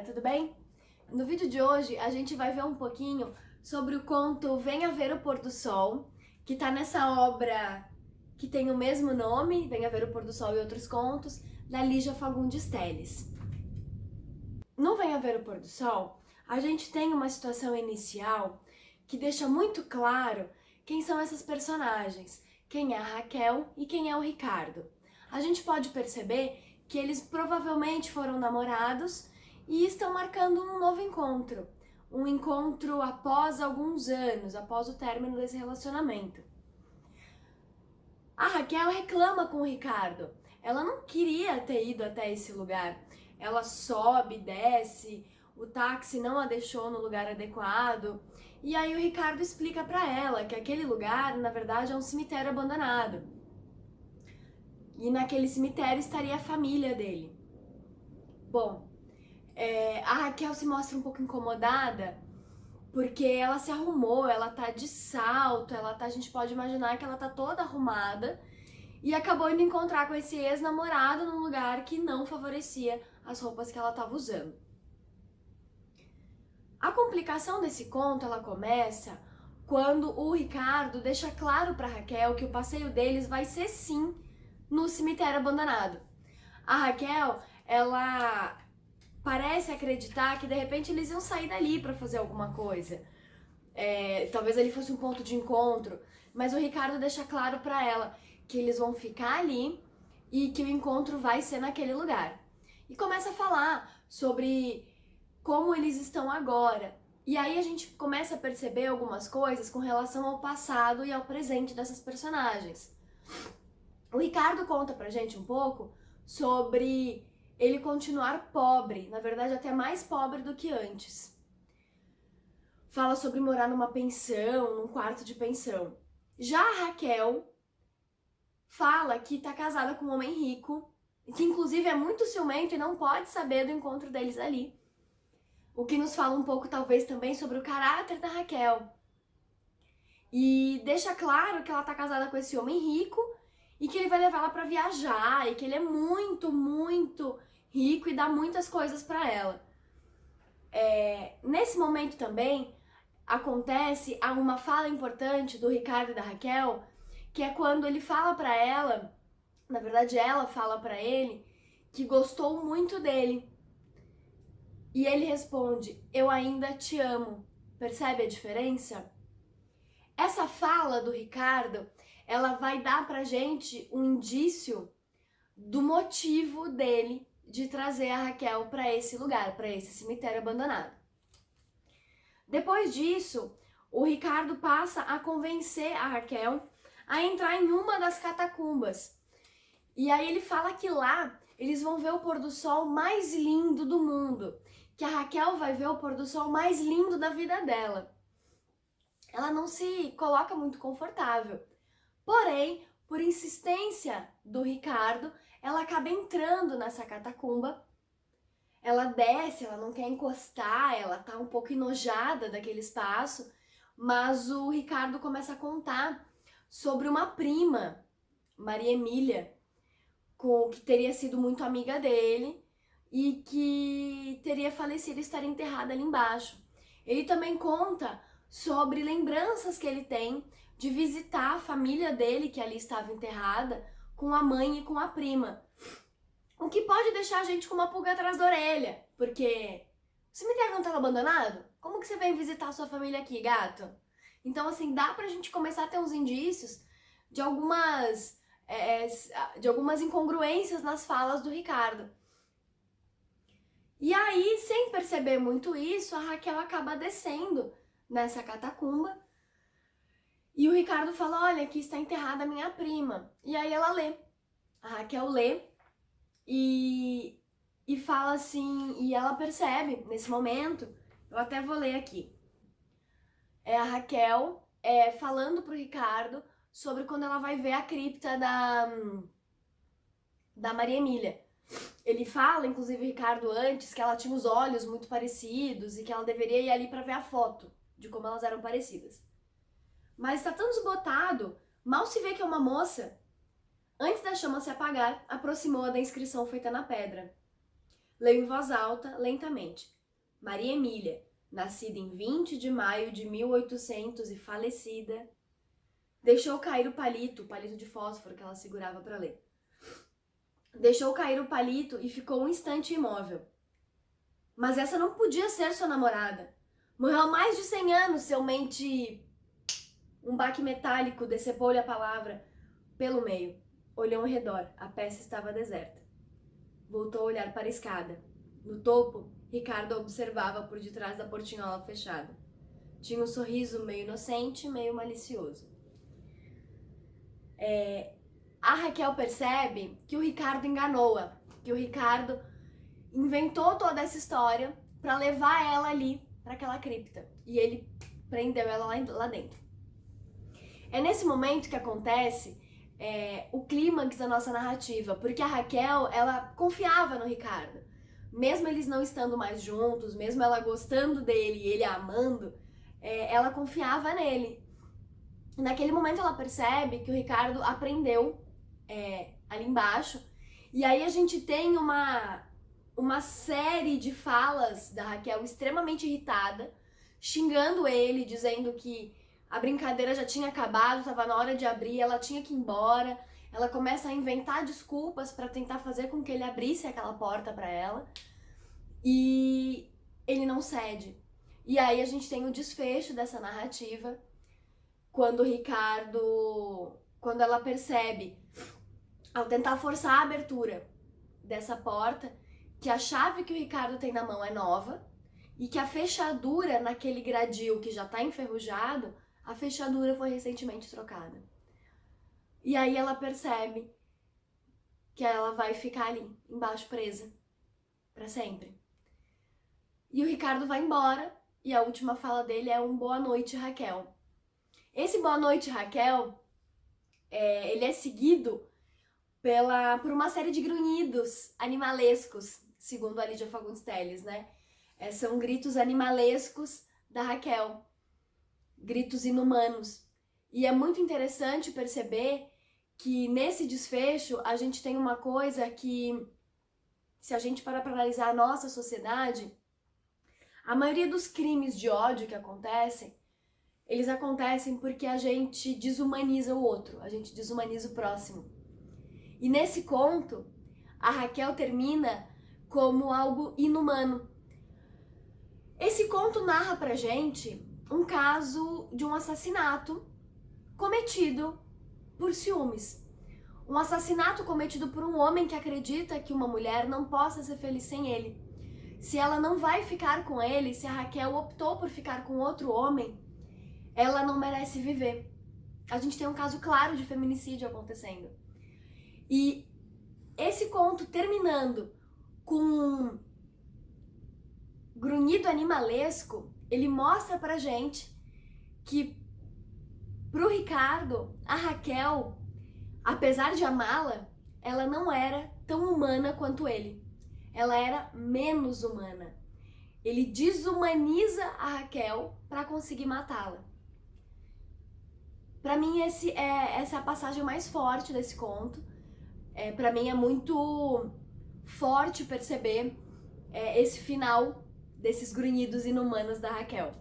tudo bem? No vídeo de hoje a gente vai ver um pouquinho sobre o conto Venha Ver o Pôr do Sol, que tá nessa obra que tem o mesmo nome, Venha Ver o Pôr do Sol e Outros Contos, da Lígia Fagundes Telles. No Venha Ver o Pôr do Sol, a gente tem uma situação inicial que deixa muito claro quem são essas personagens, quem é a Raquel e quem é o Ricardo. A gente pode perceber que eles provavelmente foram namorados e estão marcando um novo encontro. Um encontro após alguns anos, após o término desse relacionamento. A Raquel reclama com o Ricardo. Ela não queria ter ido até esse lugar. Ela sobe, desce, o táxi não a deixou no lugar adequado. E aí o Ricardo explica pra ela que aquele lugar, na verdade, é um cemitério abandonado. E naquele cemitério estaria a família dele. Bom, a Raquel se mostra um pouco incomodada porque ela se arrumou, ela tá de salto, a gente pode imaginar que ela tá toda arrumada e acabou indo encontrar com esse ex-namorado num lugar que não favorecia as roupas que ela tava usando. A complicação desse conto, ela começa quando o Ricardo deixa claro pra Raquel que o passeio deles vai ser sim no cemitério abandonado. A Raquel, ela parece acreditar que de repente eles iam sair dali pra fazer alguma coisa. Talvez ali fosse um ponto de encontro, mas o Ricardo deixa claro pra ela que eles vão ficar ali e que o encontro vai ser naquele lugar. E começa a falar sobre como eles estão agora. E aí a gente começa a perceber algumas coisas com relação ao passado e ao presente dessas personagens. O Ricardo conta pra gente um pouco sobre ele continuar pobre, na verdade até mais pobre do que antes. Fala sobre morar numa pensão, num quarto de pensão. Já a Raquel fala que tá casada com um homem rico, que inclusive é muito ciumento e não pode saber do encontro deles ali. O que nos fala um pouco talvez também sobre o caráter da Raquel. E deixa claro que ela tá casada com esse homem rico e que ele vai levar ela pra viajar e que ele é muito, muito rico e dá muitas coisas pra ela. Nesse momento também acontece uma fala importante do Ricardo e da Raquel, que é quando ele fala pra ela, na verdade ela fala pra ele, que gostou muito dele. E ele responde, eu ainda te amo. Percebe a diferença? Essa fala do Ricardo, ela vai dar pra gente um indício do motivo dele de trazer a Raquel para esse lugar, para esse cemitério abandonado. Depois disso, o Ricardo passa a convencer a Raquel a entrar em uma das catacumbas. E aí ele fala que lá eles vão ver o pôr do sol mais lindo do mundo, que a Raquel vai ver o pôr do sol mais lindo da vida dela. Ela não se coloca muito confortável. Porém, por insistência do Ricardo, ela acaba entrando nessa catacumba. Ela desce, ela não quer encostar, ela tá um pouco enojada daquele espaço, mas o Ricardo começa a contar sobre uma prima, Maria Emília, que teria sido muito amiga dele e que teria falecido e estaria enterrada ali embaixo. Ele também conta sobre lembranças que ele tem de visitar a família dele, que ali estava enterrada, com a mãe e com a prima. O que pode deixar a gente com uma pulga atrás da orelha, porque o cemitério não estava abandonado? Como que você vem visitar a sua família aqui, gato? Então, assim, dá pra gente começar a ter uns indícios de algumas incongruências nas falas do Ricardo. E aí, sem perceber muito isso, a Raquel acaba descendo nessa catacumba e o Ricardo fala, olha, aqui está enterrada a minha prima. E aí ela lê. A Raquel lê e fala assim, e ela percebe nesse momento, eu até vou ler aqui. A Raquel falando pro Ricardo sobre quando ela vai ver a cripta da Maria Emília. Ele fala, inclusive, o Ricardo, antes, que ela tinha os olhos muito parecidos e que ela deveria ir ali pra ver a foto de como elas eram parecidas. Mas tá tão desbotado, mal se vê que é uma moça. Antes da chama se apagar, aproximou-a da inscrição feita na pedra. Leu em voz alta, lentamente. Maria Emília, nascida em 20 de maio de 1800 e falecida, deixou cair o palito de fósforo que ela segurava para ler. Deixou cair o palito e ficou um instante imóvel. Mas essa não podia ser sua namorada. Morreu há mais de 100 anos, seu mente... Um baque metálico decepou-lhe a palavra pelo meio. Olhou ao redor, a peça estava deserta. Voltou a olhar para a escada. No topo, Ricardo observava por detrás da portinhola fechada. Tinha um sorriso meio inocente, meio malicioso. A Raquel percebe que o Ricardo enganou-a, que o Ricardo inventou toda essa história para levar ela ali, para aquela cripta. E ele prendeu ela lá dentro. É nesse momento que acontece o clímax da nossa narrativa, porque a Raquel, ela confiava no Ricardo. Mesmo eles não estando mais juntos, mesmo ela gostando dele e ele a amando, ela confiava nele. Naquele momento ela percebe que o Ricardo aprendeu ali embaixo, e aí a gente tem uma série de falas da Raquel extremamente irritada, xingando ele, dizendo que a brincadeira já tinha acabado, estava na hora de abrir, ela tinha que ir embora. Ela começa a inventar desculpas para tentar fazer com que ele abrisse aquela porta para ela. E ele não cede. E aí a gente tem o desfecho dessa narrativa, quando o Ricardo, quando ela percebe, ao tentar forçar a abertura dessa porta, que a chave que o Ricardo tem na mão é nova e que a fechadura naquele gradil que já está enferrujado, a fechadura foi recentemente trocada. E aí ela percebe que ela vai ficar ali, embaixo, presa, para sempre. E o Ricardo vai embora e a última fala dele é um boa noite, Raquel. Esse boa noite, Raquel, ele é seguido por uma série de grunhidos animalescos, segundo a Lídia Fagundes Telles, né? São gritos animalescos da Raquel, gritos inumanos. E é muito interessante perceber que nesse desfecho a gente tem uma coisa que, se a gente parar para analisar a nossa sociedade, a maioria dos crimes de ódio que acontecem, eles acontecem porque a gente desumaniza o outro, a gente desumaniza o próximo. E nesse conto, a Raquel termina como algo inumano. Esse conto narra pra gente um caso de um assassinato cometido por ciúmes. Um assassinato cometido por um homem que acredita que uma mulher não possa ser feliz sem ele. Se ela não vai ficar com ele, se a Raquel optou por ficar com outro homem, ela não merece viver. A gente tem um caso claro de feminicídio acontecendo. E esse conto terminando com um grunhido animalesco, ele mostra pra gente que pro Ricardo, a Raquel, apesar de amá-la, ela não era tão humana quanto ele. Ela era menos humana. Ele desumaniza a Raquel para conseguir matá-la. Para mim, essa é a passagem mais forte desse conto. Para mim é muito forte perceber esse final desses grunhidos inumanos da Raquel.